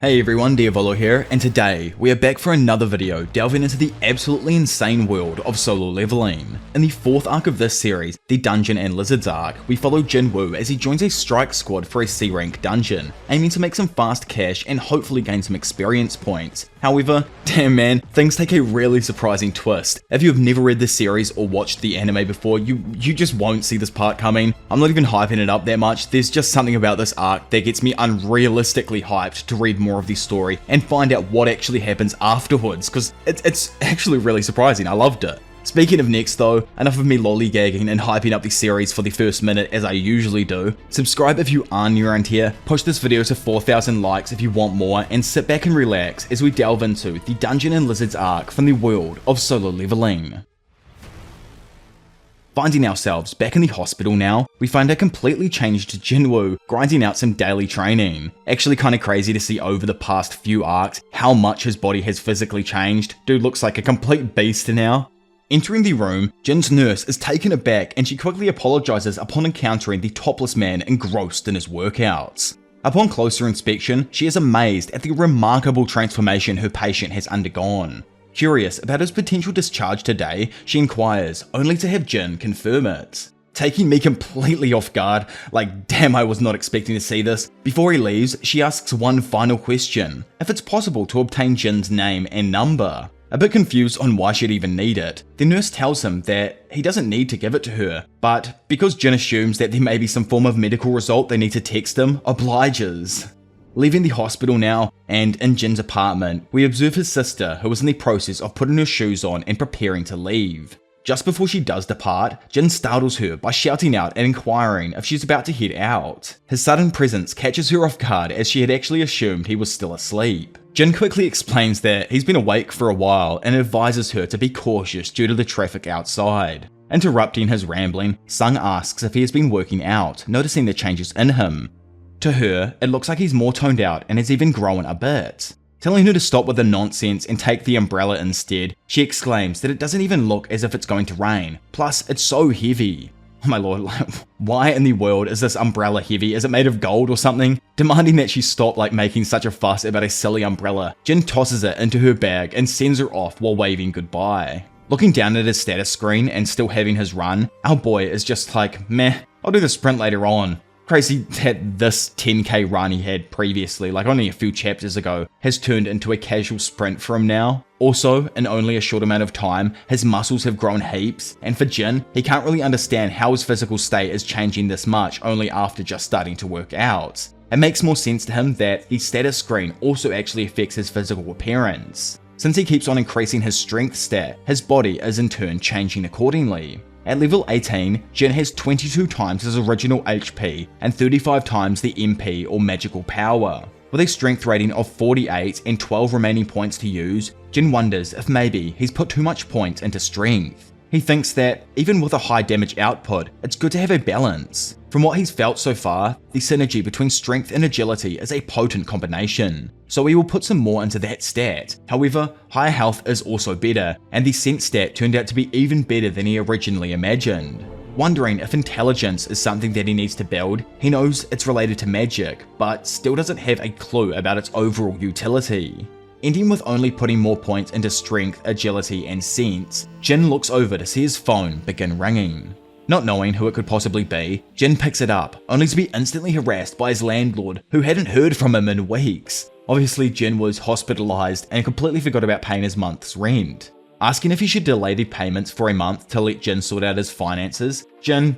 Hey everyone, Diavolo here, and today we are back for another video delving into the absolutely insane world of solo leveling. In the fourth arc of this series, the Dungeon and Lizards arc, we follow Jinwoo as he joins a strike squad for a C rank dungeon, aiming to make some fast cash and hopefully gain some experience points. However, damn man, things take a really surprising twist. If you have never read this series or watched the anime before, you just won't see this part coming. I'm not even hyping it up that much, there's just something about this arc that gets me unrealistically hyped to read more of the story and find out what actually happens afterwards, because it's actually really surprising. I loved it. Speaking of next though, enough of me lollygagging and hyping up the series for the first minute as I usually do. Subscribe if you are new around here, push this video to 4,000 likes if you want more, and sit back and relax as we delve into the Dungeon and Lizards arc from the world of solo leveling. Finding ourselves back in the hospital now, we find a completely changed Jinwoo grinding out some daily training. Actually kinda crazy to see over the past few arcs how much his body has physically changed. Dude looks like a complete beast now. Entering the room, Jin's nurse is taken aback and she quickly apologizes upon encountering the topless man engrossed in his workouts. Upon closer inspection, she is amazed at the remarkable transformation her patient has undergone. Curious about his potential discharge today, she inquires, only to have Jin confirm it. Taking me completely off guard, like damn I was not expecting to see this. Before he leaves, she asks one final question, if it's possible to obtain Jin's name and number. A bit confused on why she'd even need it, the nurse tells him that he doesn't need to give it to her, but because Jin assumes that there may be some form of medical result they need to text him, obliges. Leaving the hospital now, and in Jin's apartment, we observe his sister who is in the process of putting her shoes on and preparing to leave. Just before she does depart, Jin startles her by shouting out and inquiring if she's about to head out. His sudden presence catches her off guard as she had actually assumed he was still asleep. Jin quickly explains that he's been awake for a while and advises her to be cautious due to the traffic outside. Interrupting his rambling, Sung asks if he has been working out, noticing the changes in him. To her, it looks like he's more toned out and has even grown a bit. Telling her to stop with the nonsense and take the umbrella instead, she exclaims that it doesn't even look as if it's going to rain, plus it's so heavy. Oh my lord, why in the world is this umbrella heavy? Is it made of gold or something? Demanding that she stop making such a fuss about a silly umbrella, Jin tosses it into her bag and sends her off while waving goodbye. Looking down at his status screen and still having his run, our boy is just like, meh, I'll do the sprint later on. Crazy that this 10k run he had previously, only a few chapters ago, has turned into a casual sprint for him now. Also, in only a short amount of time, his muscles have grown heaps, and for Jin, he can't really understand how his physical state is changing this much only after just starting to work out. It makes more sense to him that the status screen also actually affects his physical appearance. Since he keeps on increasing his strength stat, his body is in turn changing accordingly. At level 18, Jin has 22 times his original HP and 35 times the MP or magical power. With a strength rating of 48 and 12 remaining points to use, Jin wonders if maybe he's put too much points into strength. He thinks that, even with a high damage output, it's good to have a balance. From what he's felt so far, the synergy between strength and agility is a potent combination, so he will put some more into that stat. However, higher health is also better, and the sense stat turned out to be even better than he originally imagined. Wondering if intelligence is something that he needs to build, he knows it's related to magic, but still doesn't have a clue about its overall utility. Ending with only putting more points into strength, agility, and sense, Jin looks over to see his phone begin ringing. Not knowing who it could possibly be, Jin picks it up, only to be instantly harassed by his landlord, who hadn't heard from him in weeks. Obviously, Jin was hospitalized and completely forgot about paying his month's rent. Asking if he should delay the payments for a month to let Jin sort out his finances, Jin,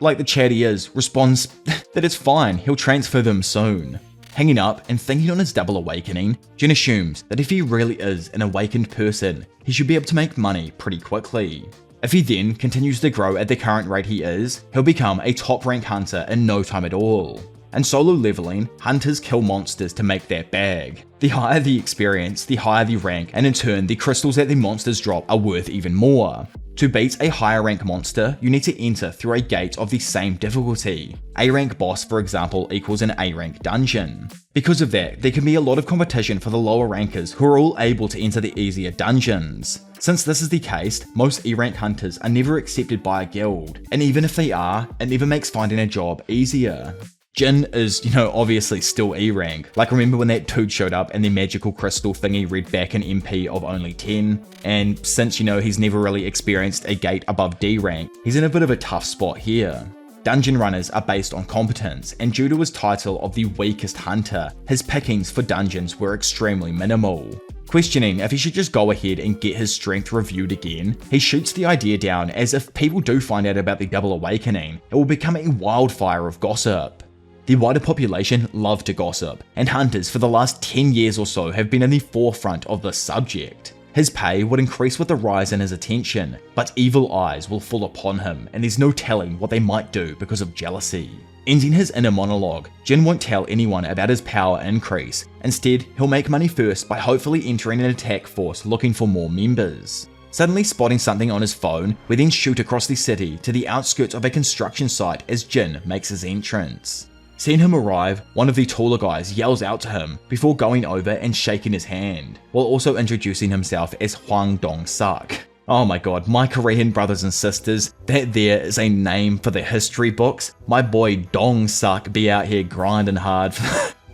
like the chat he is, responds that it's fine, he'll transfer them soon. Hanging up and thinking on his double awakening, Jin assumes that if he really is an awakened person, he should be able to make money pretty quickly. If he then continues to grow at the current rate he is, he'll become a top rank hunter in no time at all. In solo leveling, hunters kill monsters to make that bag. The higher the experience, the higher the rank, and in turn the crystals that the monsters drop are worth even more. To beat a higher rank monster, you need to enter through a gate of the same difficulty. A rank boss, for example, equals an A rank dungeon. Because of that, there can be a lot of competition for the lower rankers who are all able to enter the easier dungeons. Since this is the case, most E rank hunters are never accepted by a guild, and even if they are, it never makes finding a job easier. Jin is, obviously still E rank. Like, remember when that dude showed up and the magical crystal thingy read back an MP of only 10? And since, he's never really experienced a gate above D rank, he's in a bit of a tough spot here. Dungeon runners are based on competence, and due to his title of the weakest hunter, his pickings for dungeons were extremely minimal. Questioning if he should just go ahead and get his strength reviewed again, he shoots the idea down as if people do find out about the Double Awakening, it will become a wildfire of gossip. The wider population love to gossip, and hunters for the last 10 years or so have been in the forefront of this subject. His pay would increase with the rise in his attention, but evil eyes will fall upon him, and there's no telling what they might do because of jealousy. Ending his inner monologue, Jin won't tell anyone about his power increase. Instead, he'll make money first by hopefully entering an attack force looking for more members. Suddenly spotting something on his phone, we then shoot across the city to the outskirts of a construction site as Jin makes his entrance. Seeing him arrive, one of the taller guys yells out to him before going over and shaking his hand, while also introducing himself as Hwang Dong-suk. Oh my god, my Korean brothers and sisters, that there is a name for the history books. My boy Dong-suk be out here grinding hard.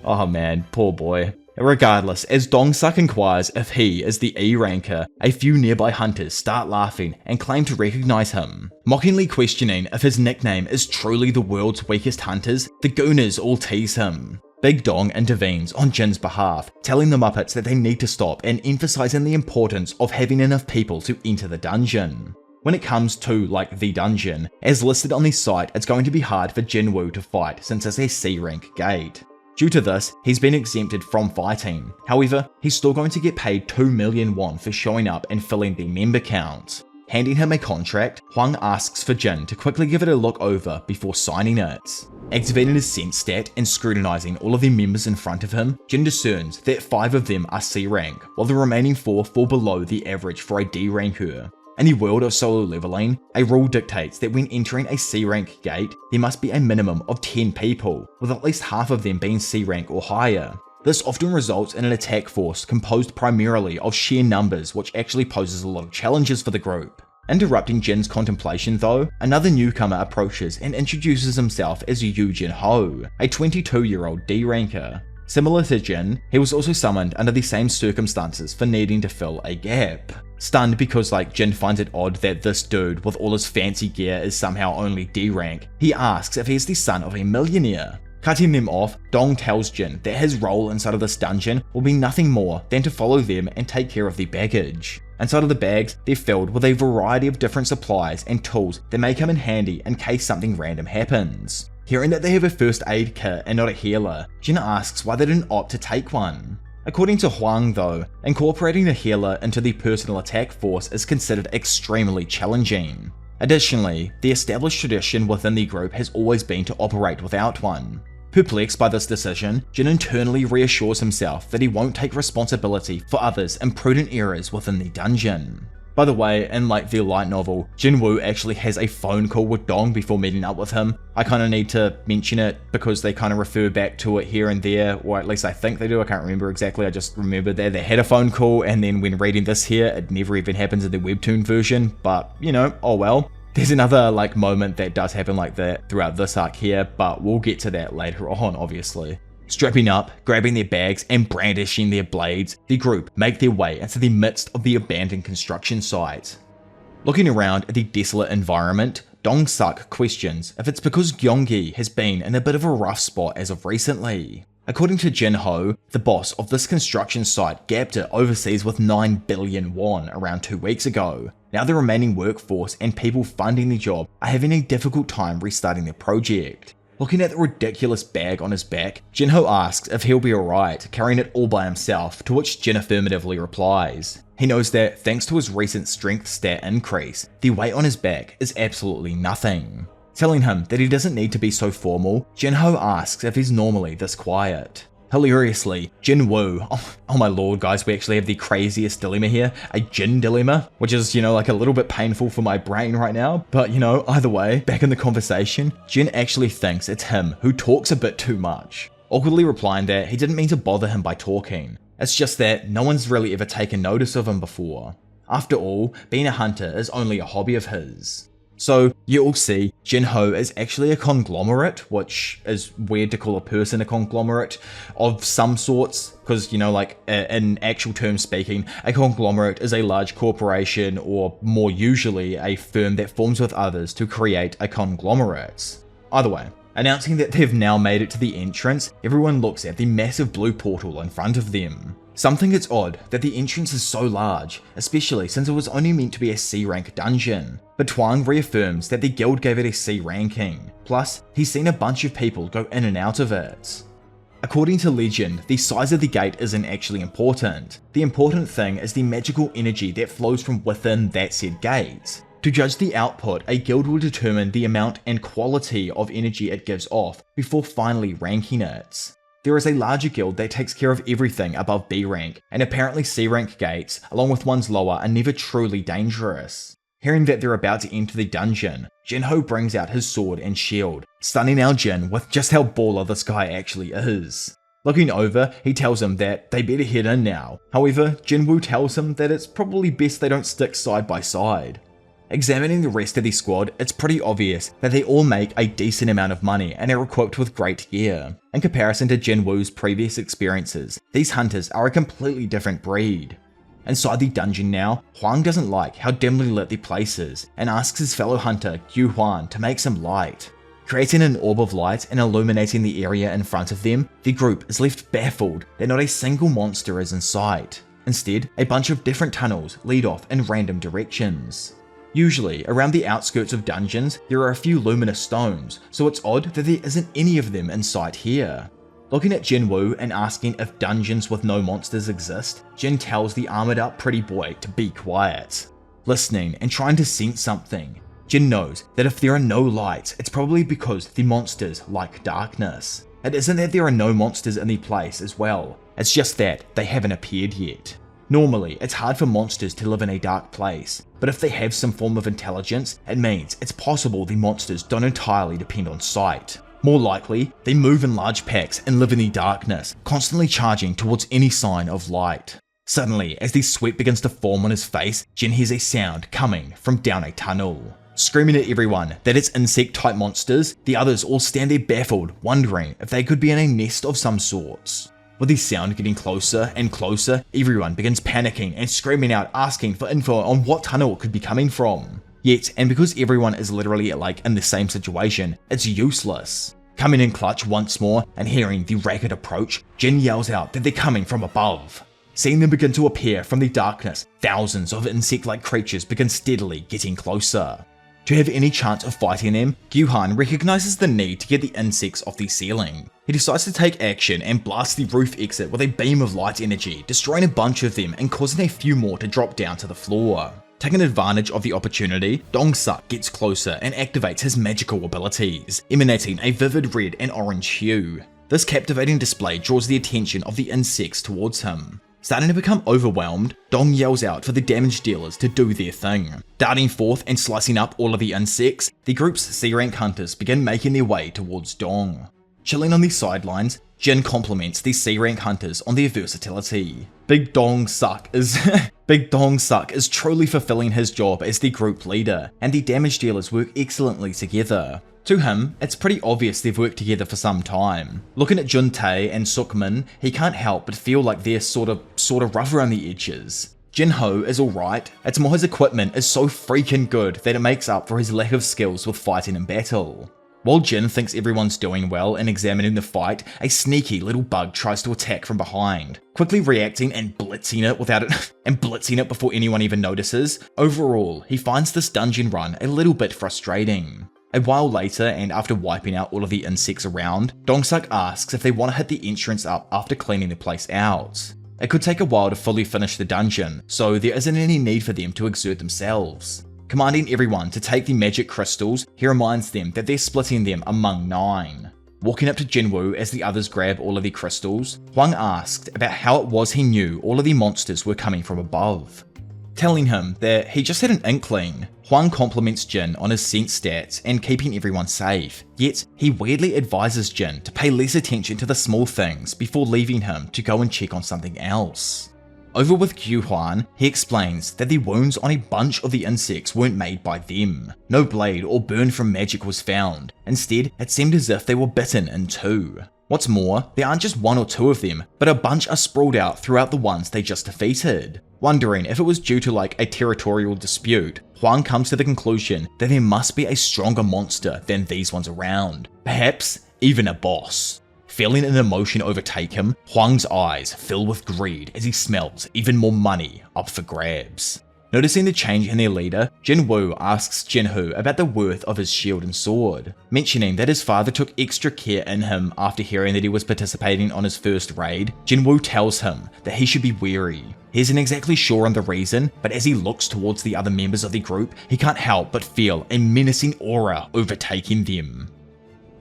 Oh man, poor boy. Regardless, as Dong-suk inquires if he is the E ranker, a few nearby hunters start laughing and claim to recognize him. Mockingly questioning if his nickname is truly the world's weakest hunters, the gooners all tease him. Big Dong intervenes on Jin's behalf, telling the Muppets that they need to stop and emphasizing the importance of having enough people to enter the dungeon. When it comes to, the dungeon, as listed on the site, it's going to be hard for Jinwoo to fight since it's a C rank gate. Due to this, he's been exempted from fighting. However, he's still going to get paid 2 million won for showing up and filling the member count. Handing him a contract, Hwang asks for Jin to quickly give it a look over before signing it. Activating his sense stat and scrutinizing all of the members in front of him, Jin discerns that 5 of them are C rank, while the remaining 4 fall below the average for a D ranker. In the world of solo leveling, a rule dictates that when entering a C rank gate, there must be a minimum of 10 people, with at least half of them being C rank or higher. This often results in an attack force composed primarily of sheer numbers, which actually poses a lot of challenges for the group. Interrupting Jin's contemplation though, another newcomer approaches and introduces himself as Yu Jin Ho, a 22-year-old D ranker. Similar to Jin, he was also summoned under the same circumstances for needing to fill a gap. Stunned because Jin finds it odd that this dude with all his fancy gear is somehow only D rank, he asks if he is the son of a millionaire. Cutting them off, Dong tells Jin that his role inside of this dungeon will be nothing more than to follow them and take care of the baggage. Inside of the bags, they're filled with a variety of different supplies and tools that may come in handy in case something random happens. Hearing that they have a first aid kit and not a healer, Jin asks why they didn't opt to take one. According to Hwang though, incorporating a healer into the personal attack force is considered extremely challenging. Additionally, the established tradition within the group has always been to operate without one. Perplexed by this decision, Jin internally reassures himself that he won't take responsibility for others' imprudent errors within the dungeon. By the way, in the light novel, Jinwoo actually has a phone call with Dong before meeting up with him. I kind of need to mention it because they kind of refer back to it here and there, or at least I think they do, I can't remember exactly, I just remember that they had a phone call, and then when reading this here, it never even happens in the webtoon version, but oh well. There's another moment that does happen like that throughout this arc here, but we'll get to that later on, obviously. Strapping up, grabbing their bags, and brandishing their blades, the group make their way into the midst of the abandoned construction site. Looking around at the desolate environment, Dong-suk questions if it's because Gyeonggi has been in a bit of a rough spot as of recently. According to Jin Ho, the boss of this construction site gapped it overseas with 9 billion won around 2 weeks ago. Now the remaining workforce and people funding the job are having a difficult time restarting their project. Looking at the ridiculous bag on his back, Jin Ho asks if he'll be alright carrying it all by himself, to which Jin affirmatively replies. He knows that thanks to his recent strength stat increase, the weight on his back is absolutely nothing. Telling him that he doesn't need to be so formal, Jin Ho asks if he's normally this quiet. Hilariously, Jinwoo, oh my lord guys, we actually have the craziest dilemma here, a Jin dilemma, which is, a little bit painful for my brain right now, but either way, back in the conversation, Jin actually thinks it's him who talks a bit too much, awkwardly replying that he didn't mean to bother him by talking, it's just that no one's really ever taken notice of him before. After all, being a hunter is only a hobby of his. So you'll see Jinho is actually a conglomerate, which is weird to call a person a conglomerate of some sorts, because, you know, like in actual terms speaking, a conglomerate is a large corporation, or more usually a firm that forms with others to create a conglomerate. Either way, announcing that they've now made it to the entrance, everyone looks at the massive blue portal in front of them. Some think it's odd that the entrance is so large, especially since it was only meant to be a C rank dungeon, but Twang reaffirms that the guild gave it a C ranking, plus he's seen a bunch of people go in and out of it. According to legend, the size of the gate isn't actually important. The important thing is the magical energy that flows from within that said gate. To judge the output, a guild will determine the amount and quality of energy it gives off before finally ranking it. There is a larger guild that takes care of everything above B rank, and apparently C rank gates, along with ones lower, are never truly dangerous. Hearing that they're about to enter the dungeon, Jinho brings out his sword and shield, stunning our Jin with just how baller this guy actually is. Looking over, he tells him that they better head in now. However, Jinwoo tells him that it's probably best they don't stick side by side. Examining the rest of the squad, it's pretty obvious that they all make a decent amount of money and are equipped with great gear. In comparison to Jinwoo's previous experiences, these hunters are a completely different breed. Inside the dungeon now, Huang doesn't like how dimly lit the place is and asks his fellow hunter Yu Huan to make some light. Creating an orb of light and illuminating the area in front of them, the group is left baffled that not a single monster is in sight. Instead, a bunch of different tunnels lead off in random directions. Usually, around the outskirts of dungeons, there are a few luminous stones, so it's odd that there isn't any of them in sight here. Looking at Jinwoo and asking if dungeons with no monsters exist, Jin tells the armored up pretty boy to be quiet. Listening and trying to sense something, Jin knows that if there are no lights, it's probably because the monsters like darkness. It isn't that there are no monsters in the place as well, it's just that they haven't appeared yet. Normally, it's hard for monsters to live in a dark place, but if they have some form of intelligence, it means it's possible the monsters don't entirely depend on sight. More likely, they move in large packs and live in the darkness, constantly charging towards any sign of light. Suddenly, as the sweat begins to form on his face, Jin hears a sound coming from down a tunnel. Screaming at everyone that it's insect-type monsters, the others all stand there baffled, wondering if they could be in a nest of some sorts. With the sound getting closer and closer, everyone begins panicking and screaming out, asking for info on what tunnel it could be coming from. Yet, and because everyone is literally like in the same situation, it's useless. Coming in clutch once more and hearing the racket approach, Jin yells out that they're coming from above. Seeing them begin to appear from the darkness, thousands of insect-like creatures begin steadily getting closer. To have any chance of fighting them, Gyuhan recognizes the need to get the insects off the ceiling. He decides to take action and blast the roof exit with a beam of light energy, destroying a bunch of them and causing a few more to drop down to the floor. Taking advantage of the opportunity, Dong-suk gets closer and activates his magical abilities, emanating a vivid red and orange hue. This captivating display draws the attention of the insects towards him. Starting to become overwhelmed, Dong yells out for the damage dealers to do their thing. Darting forth and slicing up all of the insects, the group's C-rank hunters begin making their way towards Dong. Chilling on the sidelines, Jin compliments the C-rank hunters on their versatility. Big Dong-suk is truly fulfilling his job as the group leader, and the damage dealers work excellently together. To him, it's pretty obvious they've worked together for some time. Looking at Jun-tae and Suk-min, he can't help but feel like they're sort of rough around the edges. Jin-ho is alright, it's more his equipment is so freaking good that it makes up for his lack of skills with fighting in battle. While Jin thinks everyone's doing well and examining the fight, a sneaky little bug tries to attack from behind, quickly reacting and blitzing it before anyone even notices. Overall, he finds this dungeon run a little bit frustrating. A while later, and after wiping out all of the insects around, Dong-suk asks if they want to hit the entrance up after cleaning the place out. It could take a while to fully finish the dungeon, so there isn't any need for them to exert themselves. Commanding everyone to take the magic crystals, he reminds them that they're splitting them among 9. Walking up to Jinwoo as the others grab all of the crystals, Huang asked about how it was he knew all of the monsters were coming from above. Telling him that he just had an inkling, Huang compliments Jin on his sense stats and keeping everyone safe, yet he weirdly advises Jin to pay less attention to the small things before leaving him to go and check on something else. Over with Q Huan, he explains that the wounds on a bunch of the insects weren't made by them. No blade or burn from magic was found. Instead, it seemed as if they were bitten in two. What's more, there aren't just one or two of them, but a bunch are sprawled out throughout the ones they just defeated. Wondering if it was due to like a territorial dispute, Huang comes to the conclusion that there must be a stronger monster than these ones around. Perhaps even a boss. Feeling an emotion overtake him, Huang's eyes fill with greed as he smells even more money up for grabs. Noticing the change in their leader, Jin Woo asks Jinhu about the worth of his shield and sword, mentioning that his father took extra care in him after hearing that he was participating on his first raid. Jin Woo tells him that he should be wary. He isn't exactly sure on the reason, but as he looks towards the other members of the group, he can't help but feel a menacing aura overtaking them.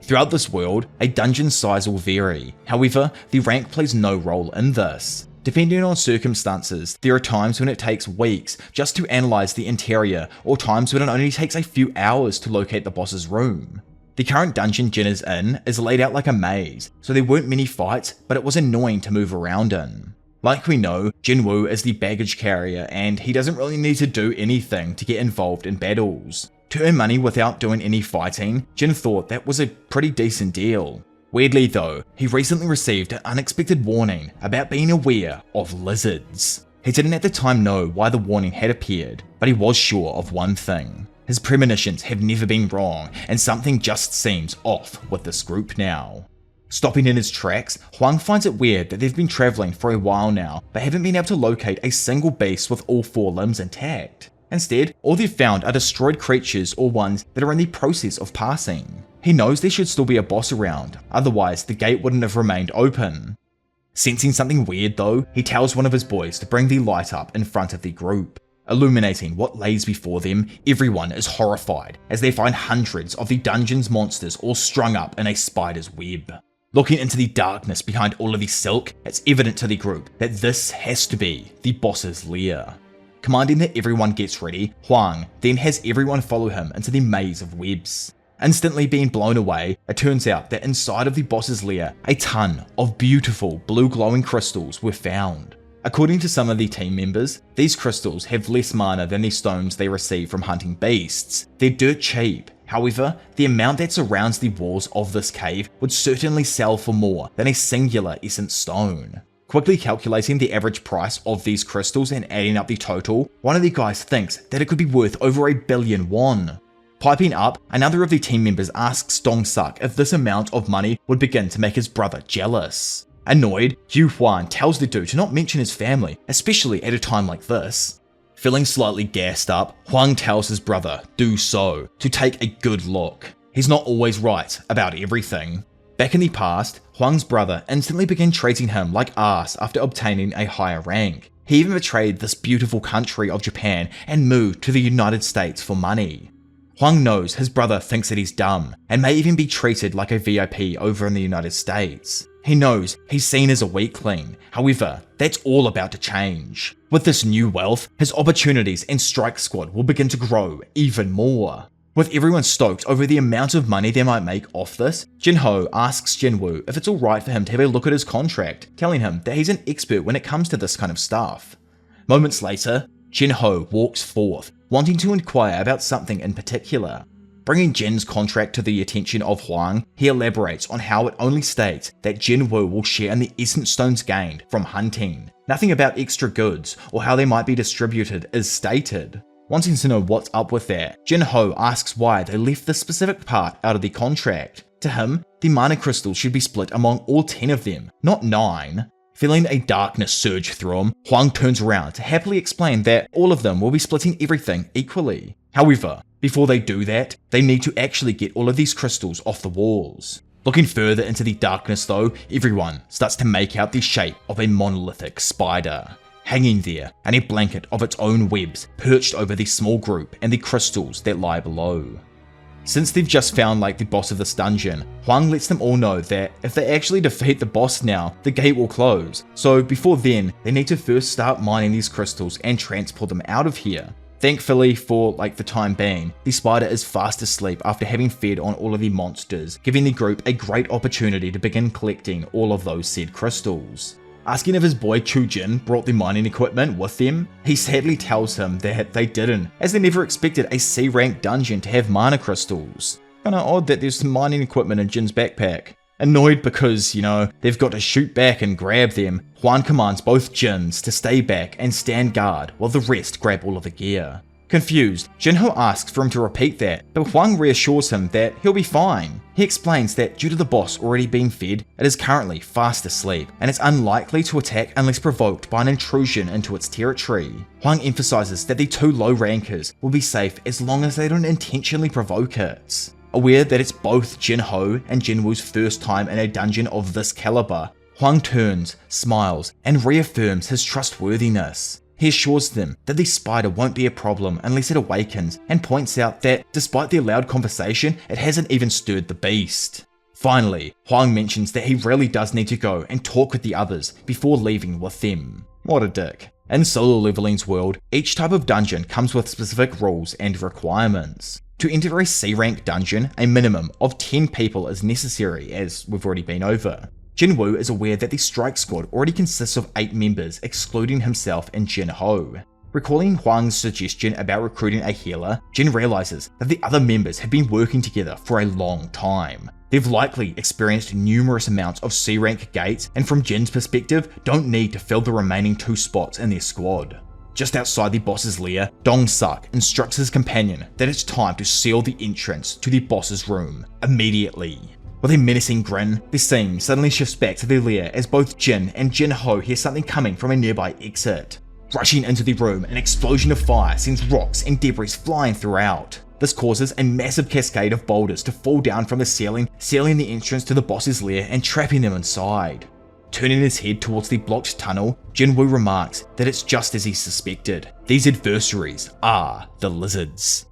Throughout this world, a dungeon's size will vary. However, the rank plays no role in this. Depending on circumstances, there are times when it takes weeks just to analyze the interior, or times when it only takes a few hours to locate the boss's room. The current dungeon Jin is in is laid out like a maze, so there weren't many fights, but it was annoying to move around in. Like we know, Jinwoo is the baggage carrier and he doesn't really need to do anything to get involved in battles. To earn money without doing any fighting, Jin thought that was a pretty decent deal. Weirdly though, he recently received an unexpected warning about being aware of lizards. He didn't at the time know why the warning had appeared, but he was sure of one thing. His premonitions have never been wrong, and something just seems off with this group now. Stopping in his tracks, Huang finds it weird that they've been traveling for a while now, but haven't been able to locate a single beast with all four limbs intact. Instead, all they've found are destroyed creatures or ones that are in the process of passing. He knows there should still be a boss around, otherwise the gate wouldn't have remained open. Sensing something weird though, he tells one of his boys to bring the light up in front of the group. Illuminating what lays before them, everyone is horrified as they find hundreds of the dungeon's monsters all strung up in a spider's web. Looking into the darkness behind all of the silk, it's evident to the group that this has to be the boss's lair. Commanding that everyone gets ready, Huang then has everyone follow him into the maze of webs. Instantly being blown away, it turns out that inside of the boss's lair, a ton of beautiful blue glowing crystals were found. According to some of the team members, these crystals have less mana than the stones they receive from hunting beasts. They're dirt cheap. However, the amount that surrounds the walls of this cave would certainly sell for more than a singular essence stone. Quickly calculating the average price of these crystals and adding up the total, one of the guys thinks that it could be worth over 1 billion won. Piping up, another of the team members asks Dong Suk if this amount of money would begin to make his brother jealous. Annoyed, Yu Huan tells the dude to not mention his family, especially at a time like this. Feeling slightly gassed up, Huang tells his brother, do so, to take a good look. He's not always right about everything. Back in the past, Huang's brother instantly began treating him like ass after obtaining a higher rank. He even betrayed this beautiful country of Japan and moved to the United States for money. Huang knows his brother thinks that he's dumb, and may even be treated like a VIP over in the United States. He knows he's seen as a weakling, however, that's all about to change. With this new wealth, his opportunities and strike squad will begin to grow even more. With everyone stoked over the amount of money they might make off this, Jinho asks Jinwoo if it's alright for him to have a look at his contract, telling him that he's an expert when it comes to this kind of stuff. Moments later, Jinho walks forth, wanting to inquire about something in particular. Bringing Jin's contract to the attention of Huang, he elaborates on how it only states that Jinwoo will share in the essence stones gained from hunting. Nothing about extra goods or how they might be distributed is stated. Wanting to know what's up with that, Jinho asks why they left this specific part out of the contract. To him, the mana crystals should be split among all 10 of them, not 9. Feeling a darkness surge through him, Huang turns around to happily explain that all of them will be splitting everything equally. However, before they do that, they need to actually get all of these crystals off the walls. Looking further into the darkness though, everyone starts to make out the shape of a monolithic spider. Hanging there, and a blanket of its own webs perched over the small group and the crystals that lie below. Since they've just found the boss of this dungeon, Huang lets them all know that if they actually defeat the boss now, the gate will close, so before then, they need to first start mining these crystals and transport them out of here. Thankfully for the time being, the spider is fast asleep after having fed on all of the monsters, giving the group a great opportunity to begin collecting all of those said crystals. Asking if his boy Chu Jin brought the mining equipment with them, he sadly tells him that they didn't, as they never expected a C-rank dungeon to have mana crystals. Kinda odd that there's some mining equipment in Jin's backpack. Annoyed because, they've got to shoot back and grab them, Huang commands both Jins to stay back and stand guard while the rest grab all of the gear. Confused, Jinho asks for him to repeat that, but Huang reassures him that he'll be fine. He explains that due to the boss already being fed, it is currently fast asleep, and it's unlikely to attack unless provoked by an intrusion into its territory. Huang emphasizes that the two low rankers will be safe as long as they don't intentionally provoke it. Aware that it's both Jinho and Jinwoo's first time in a dungeon of this caliber, Huang turns, smiles, and reaffirms his trustworthiness. He assures them that the spider won't be a problem unless it awakens, and points out that despite their loud conversation, it hasn't even stirred the beast. Finally, Huang mentions that he really does need to go and talk with the others before leaving with them. What a dick. In Solo Leveling's world, each type of dungeon comes with specific rules and requirements. To enter a C-rank dungeon, a minimum of 10 people is necessary, as we've already been over. Jinwoo is aware that the strike squad already consists of 8 members, excluding himself and Jinho. Recalling Huang's suggestion about recruiting a healer, Jin realizes that the other members have been working together for a long time. They've likely experienced numerous amounts of C-rank gates, and from Jin's perspective, don't need to fill the remaining 2 spots in their squad. Just outside the boss's lair, Dong-suk instructs his companion that it's time to seal the entrance to the boss's room immediately. With a menacing grin, the scene suddenly shifts back to their lair as both Jin and Jinho hear something coming from a nearby exit. Rushing into the room, an explosion of fire sends rocks and debris flying throughout. This causes a massive cascade of boulders to fall down from the ceiling, sealing the entrance to the boss's lair and trapping them inside. Turning his head towards the blocked tunnel, Jinwoo remarks that it's just as he suspected. These adversaries are the lizards.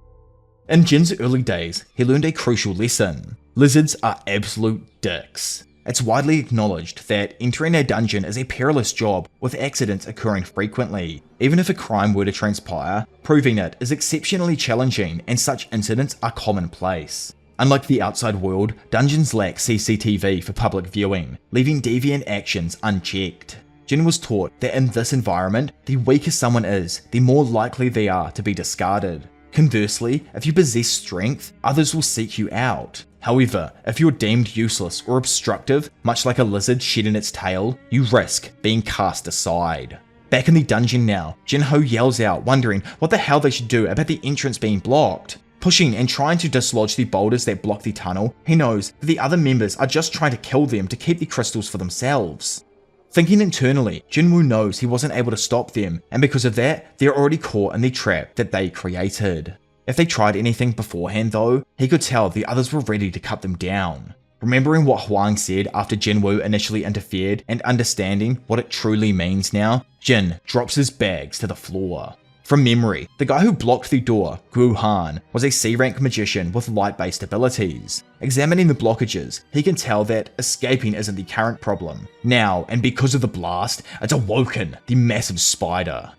In Jin's early days, he learned a crucial lesson. Lizards are absolute dicks. It's widely acknowledged that entering a dungeon is a perilous job, with accidents occurring frequently. Even if a crime were to transpire, proving it is exceptionally challenging, and such incidents are commonplace. Unlike the outside world, dungeons lack CCTV for public viewing, leaving deviant actions unchecked. Jin was taught that in this environment, the weaker someone is, the more likely they are to be discarded. Conversely, if you possess strength, others will seek you out. However, if you're deemed useless or obstructive, much like a lizard shedding its tail, you risk being cast aside. Back in the dungeon now, Jinho yells out, wondering what the hell they should do about the entrance being blocked. Pushing and trying to dislodge the boulders that block the tunnel, he knows that the other members are just trying to kill them to keep the crystals for themselves. Thinking internally, Jinwoo knows he wasn't able to stop them, and because of that, they're already caught in the trap that they created. If they tried anything beforehand though, he could tell the others were ready to cut them down. Remembering what Huang said after Jinwoo initially interfered, and understanding what it truly means now, Jin drops his bags to the floor. From memory, the guy who blocked the door, Gu Han, was a C-rank magician with light-based abilities. Examining the blockages, he can tell that escaping isn't the current problem. Now, and because of the blast, it's awoken the massive spider.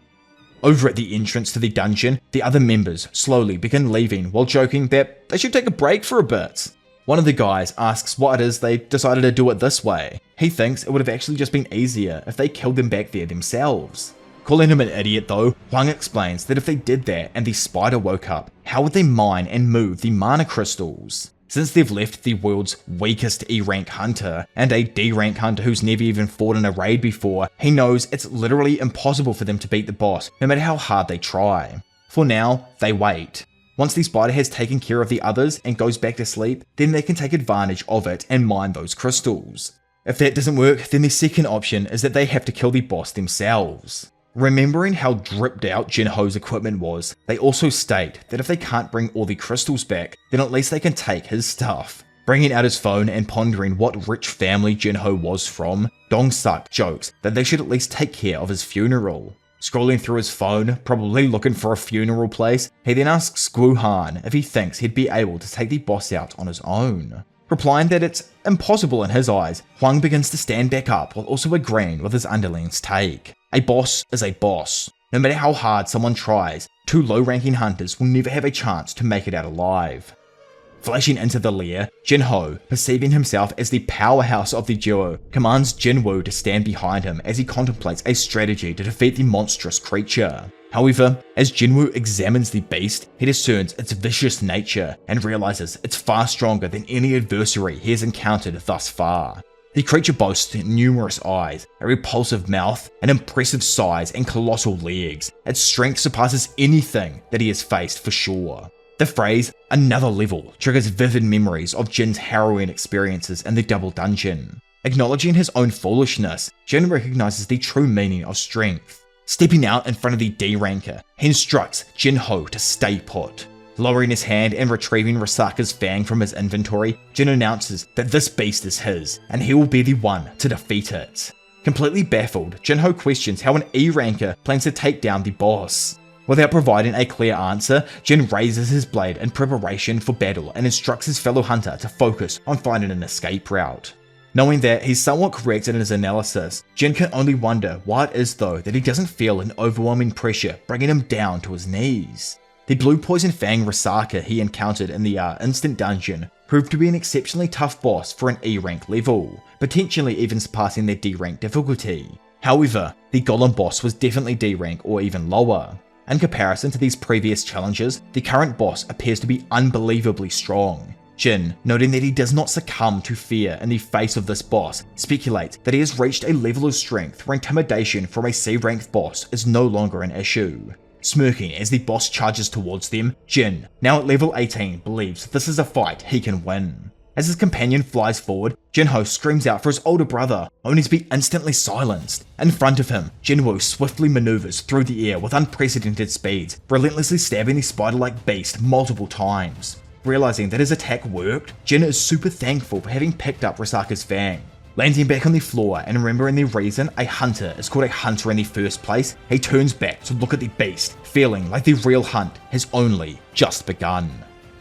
Over at the entrance to the dungeon, the other members slowly begin leaving while joking that they should take a break for a bit. One of the guys asks what it is they decided to do it this way. He thinks it would have actually just been easier if they killed them back there themselves. Calling him an idiot though, Huang explains that if they did that and the spider woke up, how would they mine and move the mana crystals? Since they've left the world's weakest E-rank hunter, and a D-rank hunter who's never even fought in a raid before, he knows it's literally impossible for them to beat the boss, no matter how hard they try. For now, they wait. Once the spider has taken care of the others and goes back to sleep, then they can take advantage of it and mine those crystals. If that doesn't work, then the second option is that they have to kill the boss themselves. Remembering how dripped out Jinho's equipment was, they also state that if they can't bring all the crystals back, then at least they can take his stuff. Bringing out his phone and pondering what rich family Jinho was from, Dong-suk jokes that they should at least take care of his funeral. Scrolling through his phone, probably looking for a funeral place, he then asks Gu Han if he thinks he'd be able to take the boss out on his own. Replying that it's impossible in his eyes, Huang begins to stand back up while also agreeing with his underling's take. A boss is a boss. No matter how hard someone tries, 2 low-ranking hunters will never have a chance to make it out alive. Flashing into the lair, Jinho, perceiving himself as the powerhouse of the duo, commands Jinwoo to stand behind him as he contemplates a strategy to defeat the monstrous creature. However, as Jinwoo examines the beast, he discerns its vicious nature and realizes it's far stronger than any adversary he has encountered thus far. The creature boasts numerous eyes, a repulsive mouth, an impressive size, and colossal legs. Its strength surpasses anything that he has faced for sure. The phrase, "another level," triggers vivid memories of Jin's harrowing experiences in the Double Dungeon. Acknowledging his own foolishness, Jin recognizes the true meaning of strength. Stepping out in front of the D-ranker, he instructs Jinho to stay put. Lowering his hand and retrieving Risaka's fang from his inventory, Jin announces that this beast is his, and he will be the one to defeat it. Completely baffled, Jinho questions how an E-ranker plans to take down the boss. Without providing a clear answer, Jin raises his blade in preparation for battle and instructs his fellow hunter to focus on finding an escape route. Knowing that he's somewhat correct in his analysis, Jin can only wonder why it is though that he doesn't feel an overwhelming pressure bringing him down to his knees. The blue poison fang Risaka he encountered in the instant dungeon proved to be an exceptionally tough boss for an E rank level, potentially even surpassing their D rank difficulty. However, the golem boss was definitely D rank or even lower. In comparison to these previous challenges, the current boss appears to be unbelievably strong. Jin, noting that he does not succumb to fear in the face of this boss, speculates that he has reached a level of strength where intimidation from a C-ranked boss is no longer an issue. Smirking as the boss charges towards them, Jin, now at level 18, believes this is a fight he can win. As his companion flies forward, Jinho screams out for his older brother, only to be instantly silenced. In front of him, Jinwoo swiftly maneuvers through the air with unprecedented speeds, relentlessly stabbing the spider-like beast multiple times. Realizing that his attack worked, Jin is super thankful for having picked up Risaka's fang. Landing back on the floor and remembering the reason a hunter is called a hunter in the first place, he turns back to look at the beast, feeling like the real hunt has only just begun.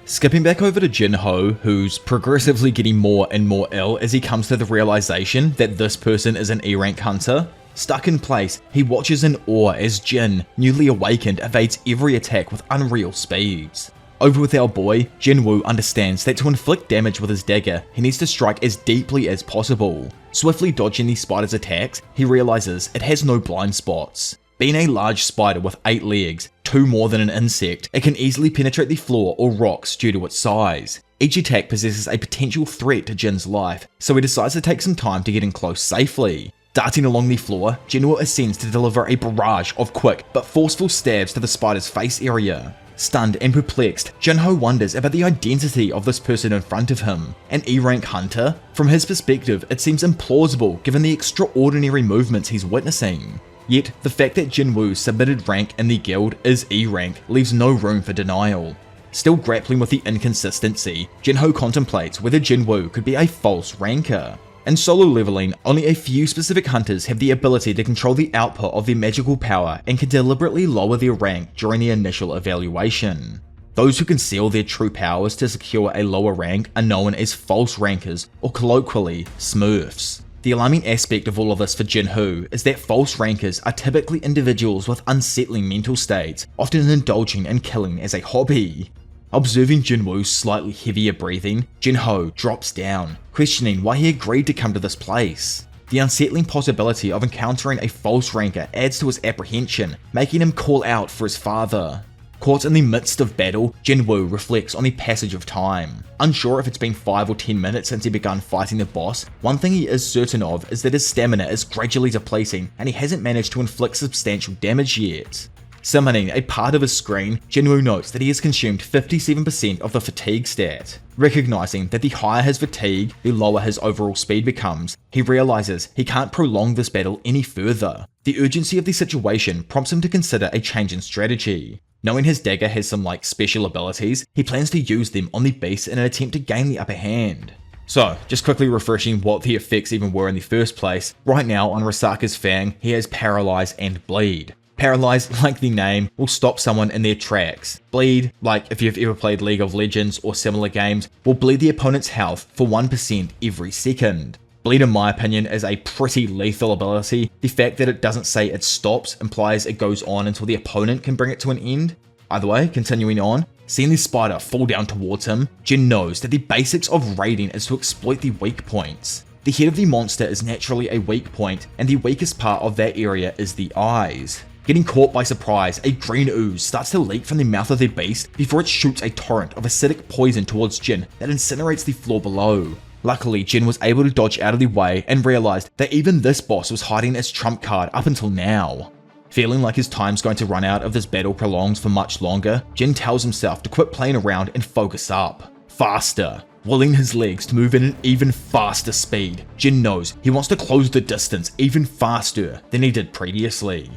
Skipping back over to Jinho, who's progressively getting more and more ill as he comes to the realization that this person is an E-rank hunter. Stuck in place, he watches in awe as Jin, newly awakened, evades every attack with unreal speeds. Over with our boy, Jinwoo understands that to inflict damage with his dagger, he needs to strike as deeply as possible. Swiftly dodging the spider's attacks, he realizes it has no blind spots. Being a large spider with 8 legs, 2 more than an insect, it can easily penetrate the floor or rocks due to its size. Each attack possesses a potential threat to Jin's life, so he decides to take some time to get in close safely. Darting along the floor, Jinwoo ascends to deliver a barrage of quick but forceful stabs to the spider's face area. Stunned and perplexed, Jinho wonders about the identity of this person in front of him, an E-rank hunter. From his perspective, it seems implausible given the extraordinary movements he's witnessing. Yet, the fact that Jinwoo's submitted rank in the guild is E-rank leaves no room for denial. Still grappling with the inconsistency, Jinho contemplates whether Jinwoo could be a false ranker. In solo leveling, only a few specific hunters have the ability to control the output of their magical power and can deliberately lower their rank during the initial evaluation. Those who conceal their true powers to secure a lower rank are known as false rankers, or colloquially, smurfs. The alarming aspect of all of this for Jinho is that false rankers are typically individuals with unsettling mental states, often indulging in killing as a hobby. Observing Jinwoo's slightly heavier breathing, Jinho drops down, questioning why he agreed to come to this place. The unsettling possibility of encountering a false ranker adds to his apprehension, making him call out for his father. Caught in the midst of battle, Jinwoo reflects on the passage of time. Unsure if it's been 5 or 10 minutes since he began fighting the boss, one thing he is certain of is that his stamina is gradually depleting and he hasn't managed to inflict substantial damage yet. Summoning a part of his screen, Jinwoo notes that he has consumed 57% of the fatigue stat. Recognizing that the higher his fatigue, the lower his overall speed becomes, he realizes he can't prolong this battle any further. The urgency of the situation prompts him to consider a change in strategy. Knowing his dagger has some special abilities, he plans to use them on the beast in an attempt to gain the upper hand. So, just quickly refreshing what the effects even were in the first place, right now on Risaka's fang, he has Paralyze and Bleed. Paralyze, like the name, will stop someone in their tracks. Bleed, like if you've ever played League of Legends or similar games, will bleed the opponent's health for 1% every second. Bleed, in my opinion, is a pretty lethal ability. The fact that it doesn't say it stops implies it goes on until the opponent can bring it to an end. Either way, continuing on, Seeing the spider fall down towards him, Jin knows that the basics of raiding is to exploit the weak points. The head of the monster is naturally a weak point, and the weakest part of that area is the eyes. Getting caught by surprise, a green ooze starts to leak from the mouth of the beast before it shoots a torrent of acidic poison towards Jin that incinerates the floor below. Luckily, Jin was able to dodge out of the way and realized that even this boss was hiding its trump card up until now. Feeling like his time's going to run out if this battle prolongs for much longer, Jin tells himself to quit playing around and focus up. Faster. Willing his legs to move at an even faster speed, Jin knows he wants to close the distance even faster than he did previously.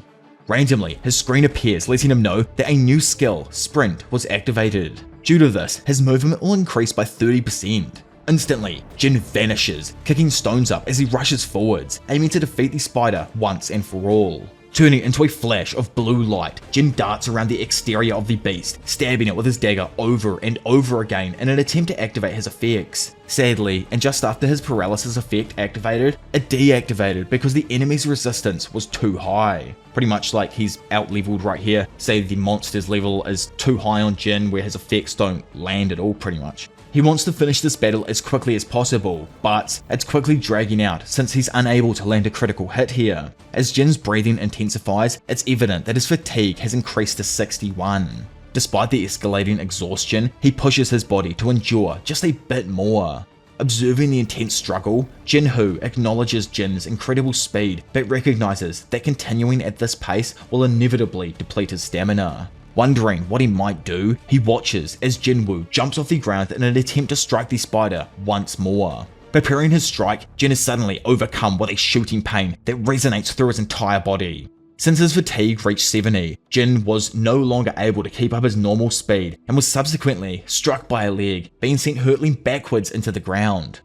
Randomly, his screen appears letting him know that a new skill, Sprint, was activated. Due to this, his movement will increase by 30%. Instantly, Jin vanishes, kicking stones up as he rushes forwards, aiming to defeat the spider once and for all. Turning into a flash of blue light, Jin darts around the exterior of the beast, stabbing it with his dagger over and over again in an attempt to activate his effects. Sadly, and just after his paralysis effect activated, it deactivated because the enemy's resistance was too high. Pretty much like he's out-leveled right here. Say the monster's level is too high on Jin where his effects don't land at all pretty much. He wants to finish this battle as quickly as possible, but it's quickly dragging out since he's unable to land a critical hit here. As Jin's breathing intensifies, it's evident that his fatigue has increased to 61. Despite the escalating exhaustion, he pushes his body to endure just a bit more. Observing the intense struggle, Jin-Ho acknowledges Jin's incredible speed, but recognizes that continuing at this pace will inevitably deplete his stamina. Wondering what he might do, he watches as Jinwoo jumps off the ground in an attempt to strike the spider once more. Preparing his strike, Jin is suddenly overcome with a shooting pain that resonates through his entire body. Since his fatigue reached 70, Jin was no longer able to keep up his normal speed and was subsequently struck by a leg, being sent hurtling backwards into the ground.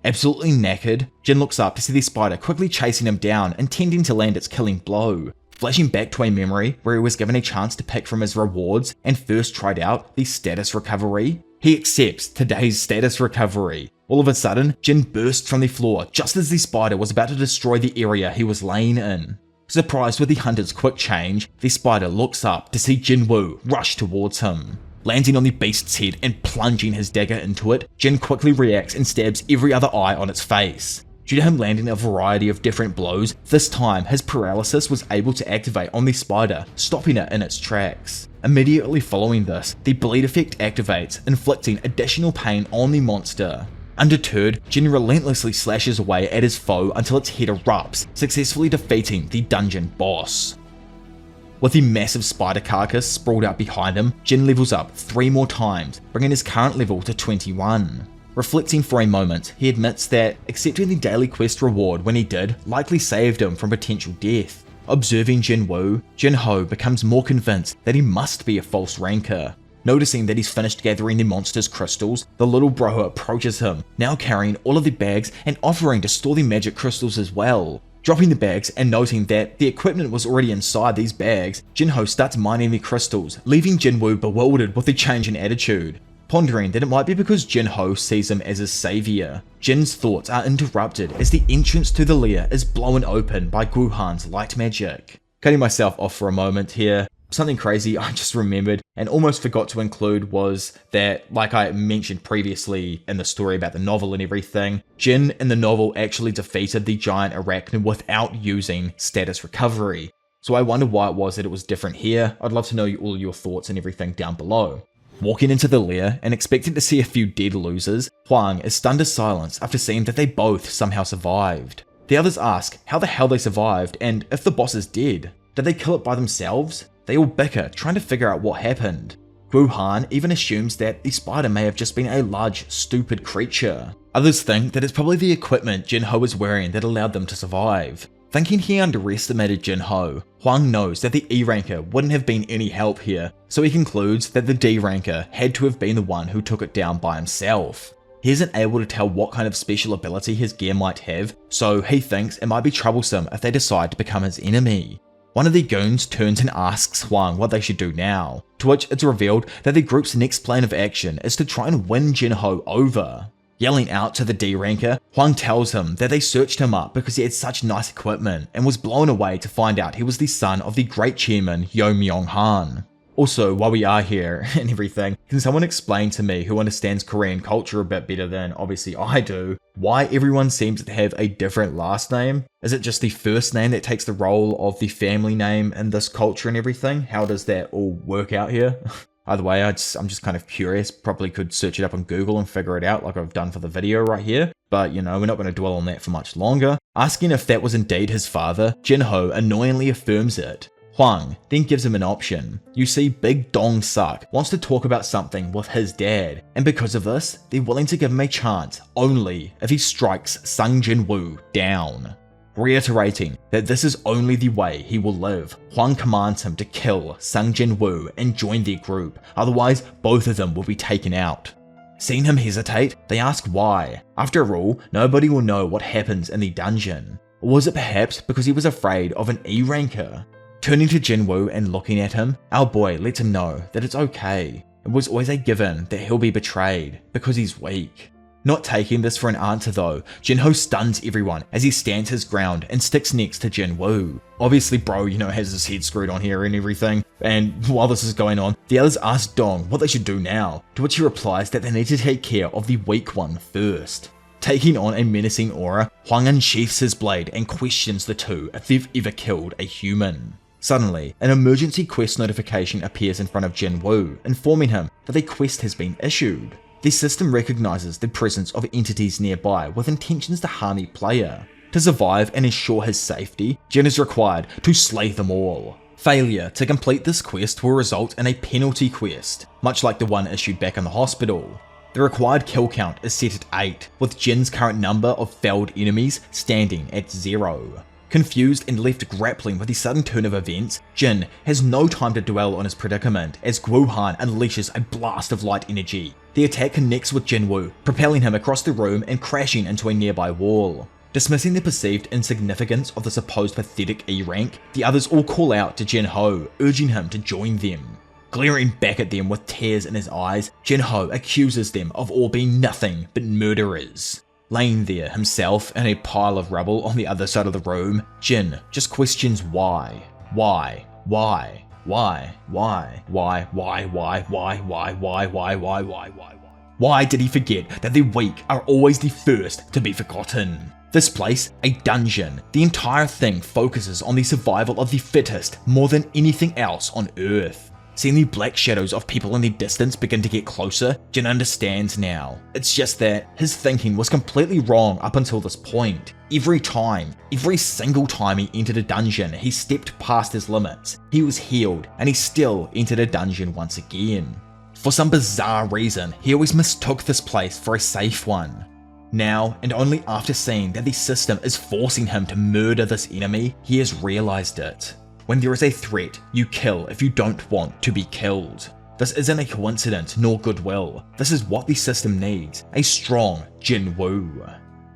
Absolutely knackered, Jin looks up to see the spider quickly chasing him down, intending to land its killing blow. Flashing back to a memory where he was given a chance to pick from his rewards and first tried out the status recovery, he accepts today's status recovery. All of a sudden, Jin bursts from the floor just as the spider was about to destroy the area he was laying in. Surprised with the hunter's quick change, the spider looks up to see Jinwoo rush towards him. Landing on the beast's head and plunging his dagger into it, Jin quickly reacts and stabs every other eye on its face. Due to him landing a variety of different blows, this time his paralysis was able to activate on the spider, stopping it in its tracks. Immediately following this, the bleed effect activates, inflicting additional pain on the monster. Undeterred, Jin relentlessly slashes away at his foe until its head erupts, successfully defeating the dungeon boss. With the massive spider carcass sprawled out behind him, Jin levels up 3 more times, bringing his current level to 21. Reflecting for a moment, he admits that accepting the daily quest reward when he did likely saved him from potential death. Observing Jinwoo, Jin-Ho becomes more convinced that he must be a false ranker. Noticing that he's finished gathering the monster's crystals, the little bro approaches him, now carrying all of the bags and offering to store the magic crystals as well. Dropping the bags and noting that the equipment was already inside these bags, Jin-Ho starts mining the crystals, leaving Jinwoo bewildered with the change in attitude. Pondering that it might be because Jin-Ho sees him as his savior, Jin's thoughts are interrupted as the entrance to the lair is blown open by Guhan's light magic. Cutting myself off for a moment here, something crazy I just remembered and almost forgot to include was that, like I mentioned previously in the story about the novel and everything, Jin in the novel actually defeated the giant arachnid without using status recovery. So I wonder why it was that it was different here. I'd love to know all your thoughts and everything down below. Walking into the lair and expecting to see a few dead losers, Hwang is stunned to silence after seeing that they both somehow survived. The others ask how the hell they survived and if the boss is dead. Did they kill it by themselves? They all bicker, trying to figure out what happened. Guhan even assumes that the spider may have just been a large, stupid creature. Others think that it's probably the equipment Jin-Ho was wearing that allowed them to survive. Thinking he underestimated Jin-Ho, Hwang knows that the E ranker wouldn't have been any help here, so he concludes that the D ranker had to have been the one who took it down by himself. He isn't able to tell what kind of special ability his gear might have, so he thinks it might be troublesome if they decide to become his enemy. One of the goons turns and asks Hwang what they should do now, to which it's revealed that the group's next plan of action is to try and win Jin-Ho over. Yelling out to the D ranker, Hwang tells him that they searched him up because he had such nice equipment and was blown away to find out he was the son of the great chairman Yo Myung-han. Also, while we are here and everything, can someone explain to me, who understands Korean culture a bit better than obviously I do, why everyone seems to have a different last name? Is it just the first name that takes the role of the family name in this culture and everything? How does that all work out here? Either way, I'm just kind of curious. Probably could search it up on Google and figure it out like I've done for the video right here. But, we're not going to dwell on that for much longer. Asking if that was indeed his father, Jinho annoyingly affirms it. Hwang then gives him an option. You see, Big Dong Suk wants to talk about something with his dad, and because of this, they're willing to give him a chance only if he strikes Sung Jin-woo down. Reiterating that this is only the way he will live, Hwang commands him to kill Sung Jin-woo and join their group, otherwise both of them will be taken out. Seeing him hesitate, they ask why. After all, nobody will know what happens in the dungeon. Or was it perhaps because he was afraid of an E-ranker? Turning to Jin-woo and looking at him, our boy lets him know that it's okay. It was always a given that he'll be betrayed because he's weak. Not taking this for an answer though, Jinho stuns everyone as he stands his ground and sticks next to Jin-woo. Obviously bro, has his head screwed on here and everything, and while this is going on, the others ask Dong what they should do now, to which he replies that they need to take care of the weak one first. Taking on a menacing aura, Hwang unsheaths his blade and questions the two if they've ever killed a human. Suddenly, an emergency quest notification appears in front of Jin-woo, informing him that a quest has been issued. The system recognizes the presence of entities nearby with intentions to harm the player. To survive and ensure his safety, Jin is required to slay them all. Failure to complete this quest will result in a penalty quest, much like the one issued back in the hospital. The required kill count is set at 8, with Jin's current number of felled enemies standing at 0. Confused and left grappling with the sudden turn of events, Jin has no time to dwell on his predicament as Guohan unleashes a blast of light energy. The attack connects with Jin-woo, propelling him across the room and crashing into a nearby wall. Dismissing the perceived insignificance of the supposed pathetic E-rank, the others all call out to Jin-ho, urging him to join them. Glaring back at them with tears in his eyes, Jin-ho accuses them of all being nothing but murderers. Laying there himself in a pile of rubble on the other side of the room, Jin just questions why. Why did he forget that the weak are always the first to be forgotten? This place, a dungeon, the entire thing focuses on the survival of the fittest more than anything else on Earth. Seeing the black shadows of people in the distance begin to get closer, Jin understands now. It's just that his thinking was completely wrong up until this point. Every single time he entered a dungeon, he stepped past his limits. He was healed, and he still entered a dungeon once again. For some bizarre reason, he always mistook this place for a safe one. Now, and only after seeing that the system is forcing him to murder this enemy, he has realized it. When there is a threat, you kill if you don't want to be killed. This isn't a coincidence nor goodwill. This is what the system needs, a strong Jin-woo.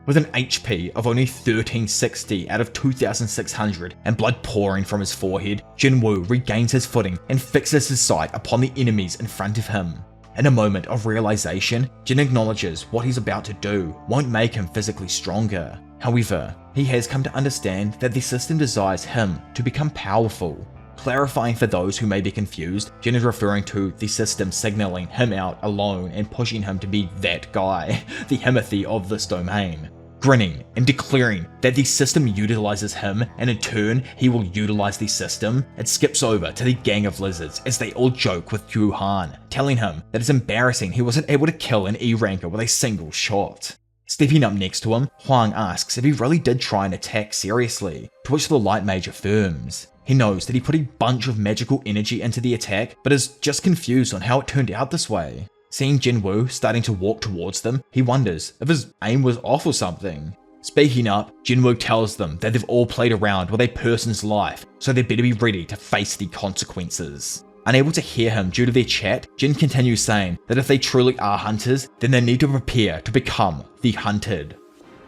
With an HP of only 1360 out of 2600 and blood pouring from his forehead, Jin-woo regains his footing and fixes his sight upon the enemies in front of him. In a moment of realization, Jin acknowledges what he's about to do won't make him physically stronger. However, he has come to understand that the system desires him to become powerful. Clarifying for those who may be confused, Jin is referring to the system signaling him out alone and pushing him to be that guy, the Himothy of this domain. Grinning and declaring that the system utilizes him and in turn he will utilize the system, it skips over to the gang of lizards as they all joke with Guohan, telling him that it's embarrassing he wasn't able to kill an E-ranker with a single shot. Stepping up next to him, Hwang asks if he really did try and attack seriously, to which the light mage affirms. He knows that he put a bunch of magical energy into the attack, but is just confused on how it turned out this way. Seeing Jin-woo starting to walk towards them, he wonders if his aim was off or something. Speaking up, Jin-woo tells them that they've all played around with a person's life, so they better be ready to face the consequences. Unable to hear him due to their chat, Jin continues saying that if they truly are hunters, then they need to prepare to become the hunted.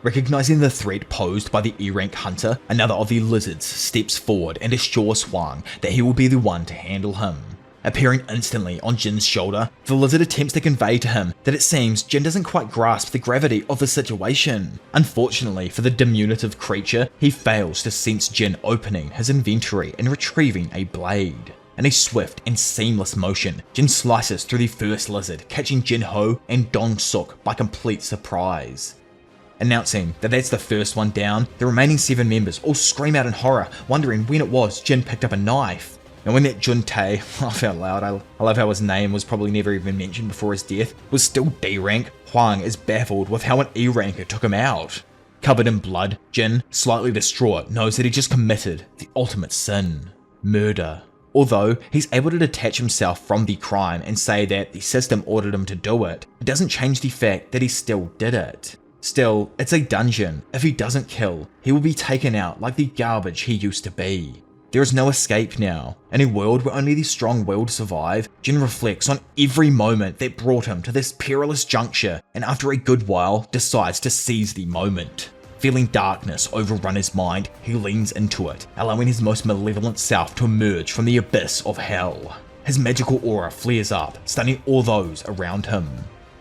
Recognizing the threat posed by the E-rank hunter, another of the lizards steps forward and assures Hwang that he will be the one to handle him. Appearing instantly on Jin's shoulder, the lizard attempts to convey to him that it seems Jin doesn't quite grasp the gravity of the situation. Unfortunately for the diminutive creature, he fails to sense Jin opening his inventory and retrieving a blade. In a swift and seamless motion, Jin slices through the first lizard, catching Jin Ho and Dong Suk by complete surprise. Announcing that that's the first one down, the remaining 7 members all scream out in horror, wondering when it was Jin picked up a knife. And when that Jun Tae, laugh out loud, I love how his name was probably never even mentioned before his death, was still D rank, Hwang is baffled with how an E ranker took him out. Covered in blood, Jin, slightly distraught, knows that he just committed the ultimate sin: murder. Although he's able to detach himself from the crime and say that the system ordered him to do it, it doesn't change the fact that he still did it. Still, it's a dungeon. If he doesn't kill, he will be taken out like the garbage he used to be. There is no escape now. In a world where only the strong-willed survive, Jin reflects on every moment that brought him to this perilous juncture, and after a good while, decides to seize the moment. Feeling darkness overrun his mind, he leans into it, allowing his most malevolent self to emerge from the abyss of hell. His magical aura flares up, stunning all those around him.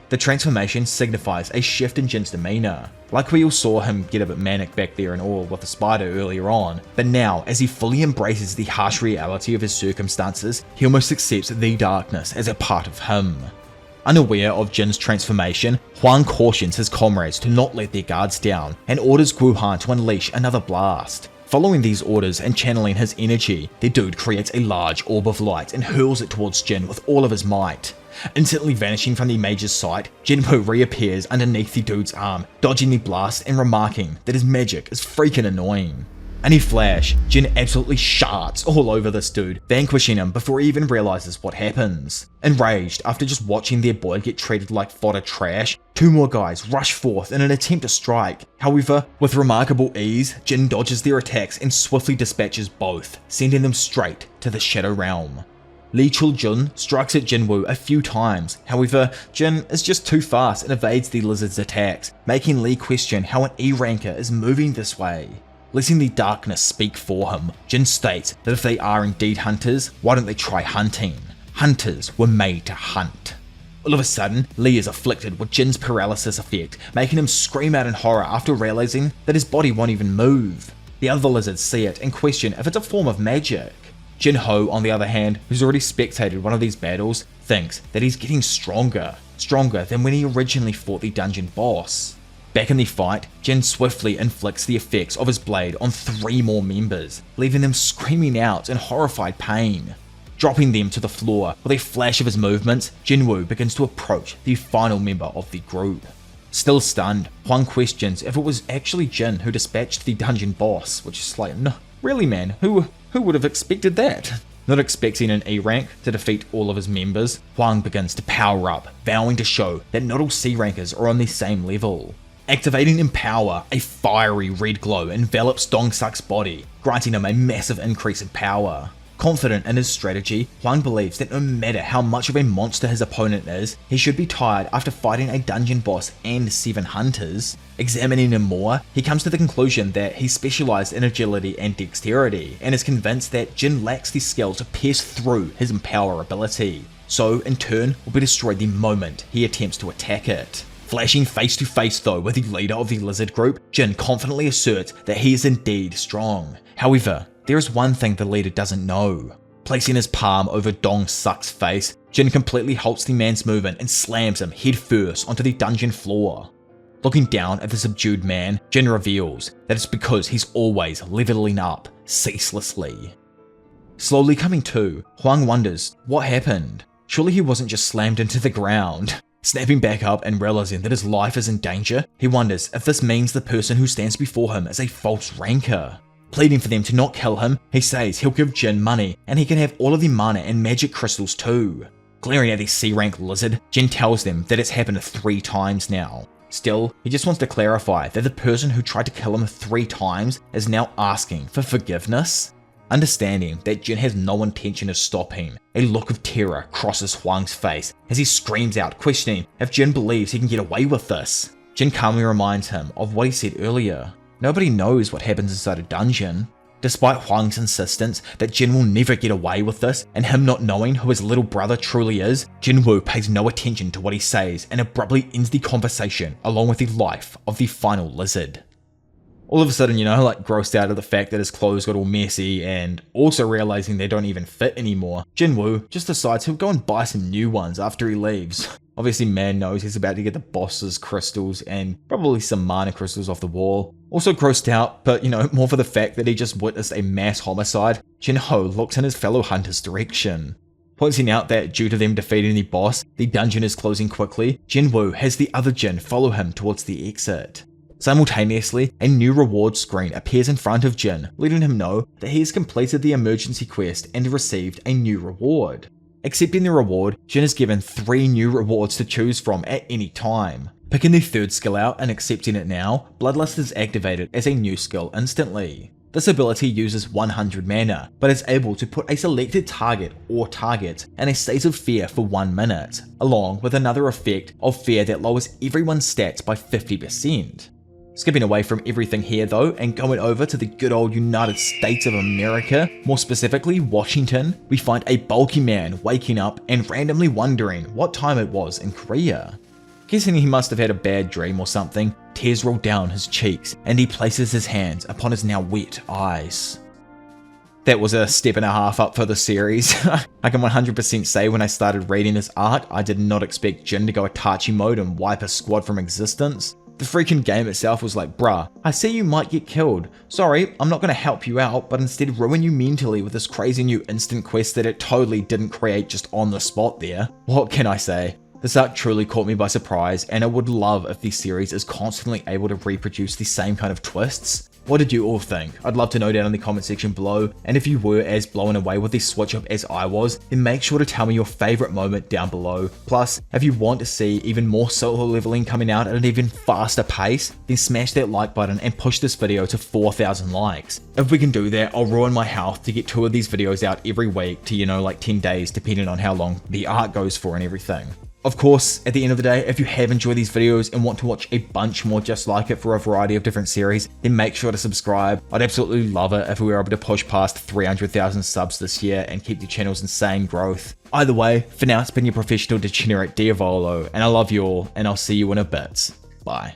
The transformation signifies a shift in Jin's demeanor. Like we all saw him get a bit manic back there and all with the spider earlier on, but now, as he fully embraces the harsh reality of his circumstances, he almost accepts the darkness as a part of him. Unaware of Jin's transformation, Hwang cautions his comrades to not let their guards down, and orders Guhan to unleash another blast. Following these orders and channeling his energy, the dude creates a large orb of light and hurls it towards Jin with all of his might. Instantly vanishing from the mage's sight, Jinwoo reappears underneath the dude's arm, dodging the blast and remarking that his magic is freaking annoying. In a flash, Jin absolutely sharts all over this dude, vanquishing him before he even realizes what happens. Enraged after just watching their boy get treated like fodder trash, 2 more guys rush forth in an attempt to strike. However, with remarkable ease, Jin dodges their attacks and swiftly dispatches both, sending them straight to the Shadow Realm. Lee Chul-jun strikes at Jinwoo a few times, however, Jin is just too fast and evades the lizard's attacks, making Lee question how an E-ranker is moving this way. Letting the darkness speak for him, Jin states that if they are indeed hunters, why don't they try hunting? Hunters were made to hunt. All of a sudden, Lee is afflicted with Jin's paralysis effect, making him scream out in horror after realizing that his body won't even move. The other lizards see it and question if it's a form of magic. Jin Ho, on the other hand, who's already spectated one of these battles, thinks that he's getting stronger than when he originally fought the dungeon boss. Back in the fight, Jin swiftly inflicts the effects of his blade on 3 more members, leaving them screaming out in horrified pain. Dropping them to the floor with a flash of his movements, Jinwoo begins to approach the final member of the group. Still stunned, Hwang questions if it was actually Jin who dispatched the dungeon boss, which is like, no, really man, who would have expected that? Not expecting an E rank to defeat all of his members, Hwang begins to power up, vowing to show that not all C rankers are on the same level. Activating Empower, a fiery red glow envelops Dong Suk's body, granting him a massive increase in power. Confident in his strategy, Hwang believes that no matter how much of a monster his opponent is, he should be tired after fighting a dungeon boss and 7 hunters. Examining him more, he comes to the conclusion that he specialized in agility and dexterity, and is convinced that Jin lacks the skill to pierce through his Empower ability, so in turn will be destroyed the moment he attempts to attack it. Flashing face to face though with the leader of the lizard group, Jin confidently asserts that he is indeed strong. However, there is one thing the leader doesn't know. Placing his palm over Dong Suk's face, Jin completely halts the man's movement and slams him head first onto the dungeon floor. Looking down at the subdued man, Jin reveals that it's because he's always leveling up ceaselessly. Slowly coming to, Hwang wonders what happened. Surely he wasn't just slammed into the ground. Snapping back up and realizing that his life is in danger, he wonders if this means the person who stands before him is a false ranker. Pleading for them to not kill him, he says he'll give Jin money and he can have all of the mana and magic crystals too. Glaring at the C-rank lizard, Jin tells them that it's happened 3 times now. Still, he just wants to clarify that the person who tried to kill him 3 times is now asking for forgiveness. Understanding that Jin has no intention of stopping, a look of terror crosses Hwang's face as he screams out, questioning if Jin believes he can get away with this. Jin calmly reminds him of what he said earlier. Nobody knows what happens inside a dungeon. Despite Hwang's insistence that Jin will never get away with this, and him not knowing who his little brother truly is, Jinwoo pays no attention to what he says and abruptly ends the conversation along with the life of the final lizard. All of a sudden, like grossed out at the fact that his clothes got all messy and also realizing they don't even fit anymore, Jinwoo just decides he'll go and buy some new ones after he leaves. Obviously, man knows he's about to get the boss's crystals and probably some mana crystals off the wall. Also grossed out, but more for the fact that he just witnessed a mass homicide, Jinho looks in his fellow hunter's direction. Pointing out that due to them defeating the boss, the dungeon is closing quickly, Jinwoo has the other Jin follow him towards the exit. Simultaneously, a new reward screen appears in front of Jin, letting him know that he has completed the emergency quest and received a new reward. Accepting the reward, Jin is given 3 new rewards to choose from at any time. Picking the third skill out and accepting it now, Bloodlust is activated as a new skill instantly. This ability uses 100 mana, but is able to put a selected target or targets in a state of fear for 1 minute, along with another effect of fear that lowers everyone's stats by 50%. Skipping away from everything here though, and going over to the good old United States of America, more specifically Washington, we find a bulky man waking up and randomly wondering what time it was in Korea. Guessing he must have had a bad dream or something, tears roll down his cheeks and he places his hands upon his now wet eyes. That was a step and a half up for the series. I can 100% say when I started reading this arc, I did not expect Jin to go Itachi mode and wipe a squad from existence. The freaking game itself was like, bruh, I see you might get killed. Sorry, I'm not going to help you out, but instead ruin you mentally with this crazy new instant quest that it totally didn't create just on the spot there. What can I say? This arc truly caught me by surprise, and I would love if the series is constantly able to reproduce the same kind of twists. What did you all think? I'd love to know down in the comment section below, and if you were as blown away with this switch up as I was, then make sure to tell me your favourite moment down below. Plus, if you want to see even more solo leveling coming out at an even faster pace, then smash that like button and push this video to 4,000 likes. If we can do that, I'll ruin my health to get 2 of these videos out every week to, like 10 days, depending on how long the arc goes for and everything. Of course, at the end of the day, if you have enjoyed these videos and want to watch a bunch more just like it for a variety of different series, then make sure to subscribe. I'd absolutely love it if we were able to push past 300,000 subs this year and keep the channel's insane growth. Either way, for now it's been your professional degenerate Diavolo, and I love you all, and I'll see you in a bit. Bye.